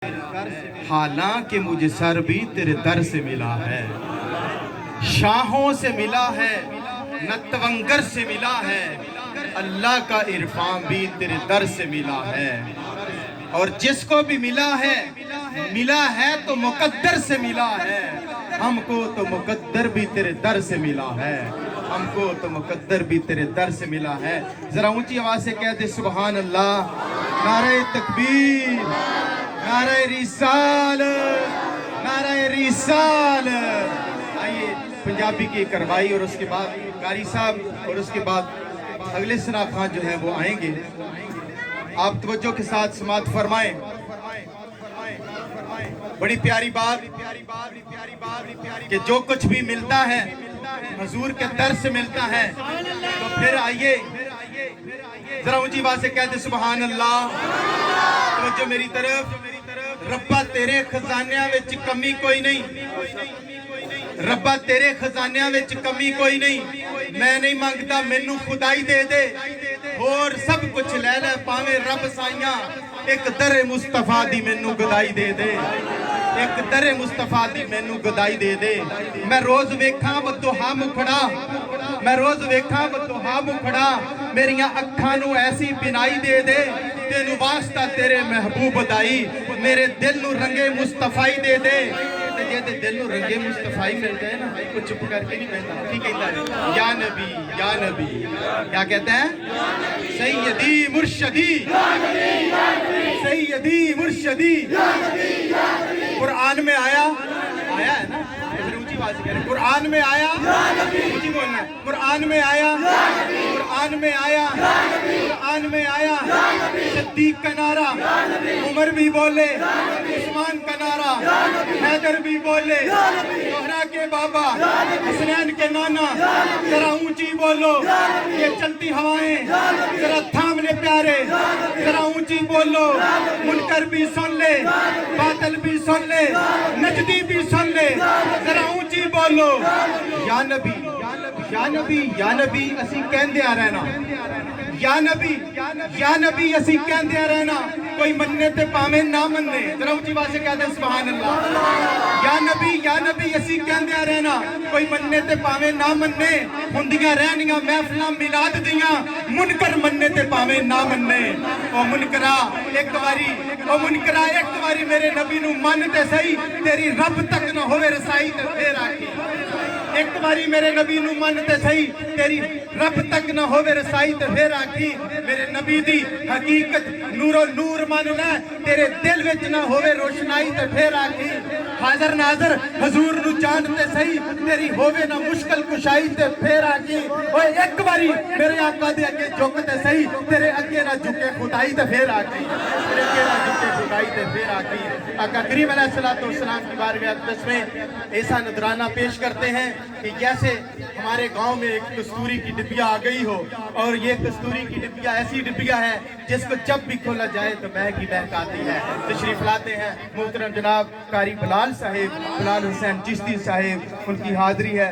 हालांकि मुझे सर भी तेरे दर से मिला है, शाहों से मिला है, नतवंगर से मिला है, अल्लाह का इरफान भी तेरे दर से मिला है। और जिसको भी मिला है तो मुकद्दर से मिला है, हमको तो मुकद्दर भी तेरे दर से मिला है, हमको तो मुकद्दर भी तेरे दर से मिला है। जरा ऊंची आवाज से कहते सुभान अल्लाह, नारे तकबीर, नारे रिसालत, नारे रिसालत। आइए पंजाबी की करवाई और उसके बाद कारी साहब और उसके बाद अगले सना खान जो है वो आएंगे। आप तवज्जो के साथ समात फरमाएं। बड़ी प्यारी बात कि जो कुछ भी मिलता है हुजूर के दर से मिलता है। तो फिर आइए जरा ऊंची आवाज से कहते सुभान अल्लाह। तवज्जो मेरी तरफ। रब्बा तेरे खजानियां विच कमी कोई नहीं, रब्बा तेरे खजानियां विच कमी कोई नहीं। मैं नहीं मांगता मैनू खुदाई दे दे, और सब कुछ ले ले पावे रब साइयां, एक दरे मुस्तफा दी मैनू गदाई दे दे, एक दरे मुस्तफा दी मैनू गदाई दे दे। मैं रोज वेखा बदुहा मुखड़ा, मैं रोज वेखा बदुहा मुखड़ा, मेरिया अखां नू ऐसी बिनाई दे दे, तेनू वास्ता तेरे महबूब दाई, मेरे दिल नू रंगे मुस्तफाई दे दे। जे दिल नू रंगे मुस्तफाई मिल जाए ना, कुछ चुप करके नहीं कहता, ठीक है या नबी, या नबी। क्या कहता है? सैयदी मुर्शदी, सैयदी मुर्शदी। कुरान में आया है ना, ऊंची आवाज से कह रहे कुरान में आया, ऊंची बोलना है, कुरान में आया, कुरान में आया, कुरान में आया। सिद्दीक का नारा, उमर भी बोले, उस्मान का नारा, हैदर भी बोले, जोहरा के बाबा, हसनैन के नाना। जरा ऊंची बोलो, ये चलती हवाएं जरा थामने प्यारे, जरा ऊंची बोलो। मुनकर भी सुन ले, बादल भी सुन ले, नजदी भी सुन ले, जरा ऊंची बोलो। या नबी, या नबी, या नबी असी कहंदे आ रहना, या नबी, या नबी असी कहंदे आ रहना। कोई मन्ने ते पावे ना मन्ने, जरा ऊंची आवाज से कहते सुभान अल्लाह। या नबी असी कहंदे आ रहना, कोई मन्ने ते पावे ना मन्ने। हुंदियां रहनियां महफिलां मिलाद दियां, मुनकर मन्ने ते पावे ना मन्ने। ओ मुनकरा एक बारी, ओ मुनकरा एक बारी मेरे नबी नू मन ते सही, तेरी रब तक ना होवे रसाई ते फिर आखी। एक बारी मेरे नबी नू मन ते सही, तेरी रब तक ना होवे रसाई ते फिर आखी। मेरे नबी दी हकीकत नूरो नूर मन ले, तेरे दिल विच ना होवे रोशनाई ते फिर आखी। हाजर नाजर हजूर नू जान ते सही, तेरी होवे ना मुश्किल कुशाई ते फिर आखी। ओए एक बारी मेरे आका दे अगे झुक ते सही, तेरे अगे ना झुके खुदाई ते फिर आखी, तेरे अगे ना झुके खुदाई ते फिर आखी। आका करीम अलैहिस्सलातु वस्सलाम की बारगाह अक़दस में ऐसा नजराना पेश करते हैं कि जैसे हमारे गांव में एक कस्तूरी की डिबिया आ गई हो, और ये कस्तूरी की डिबिया ऐसी डिबिया है जिसको जब भी खोला जाए तो महक ही महक आती है। तशरीफ लाते हैं मोहतरम जनाब कारी बिलाल साहिब, बिलाल हुसैन चिश्ती साहिब, उनकी हाज़री है।